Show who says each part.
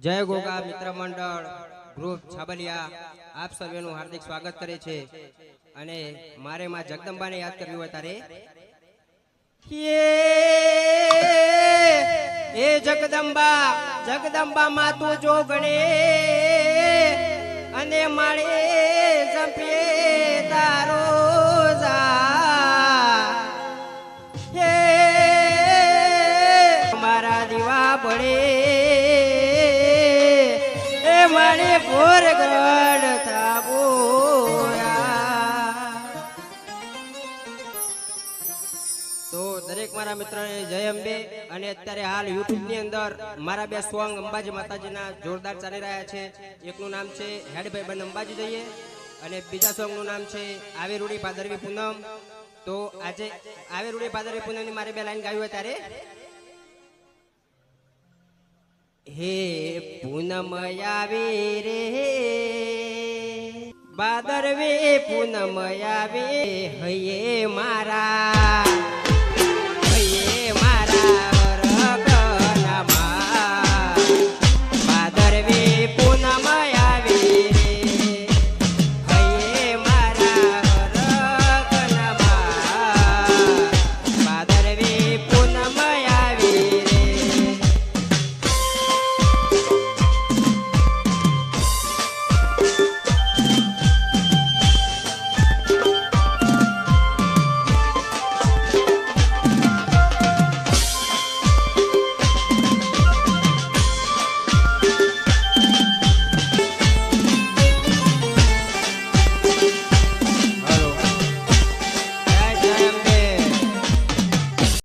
Speaker 1: जय गोगा मित्र मंडल ग्रुप छाबलिया आप सर्वेનું हार्दिक स्वागत करे छे અને મારે માં જગદંબાને યાદ કરવી હોય તારે એ જગદંબા જગદંબા માં તું જો ગણે અને માળે જંપે તારો જા હે મારા દીવા બળે मारे घोर गढ़ थाबोया। तो दरेक मारा मित्र ने जय अंबे अने अत्यारे हाल यूट्यूब नी अंदर मारा बे सॉन्ग अंबाजी माताजी ना जोरदार चाली रह्या छे। एकनुं नाम छे हेड भाई बन अंबाजी जईए अने बीजा सॉन्ग नुं नाम छे आवे रूडी भादरवी पूनम। तो आजे आवे रूडी भादरवी पूनम नी मारे बे लाइन गावी होय त्यारे हे पूनम आवे रे भादरवी पूनम आवे हये मारा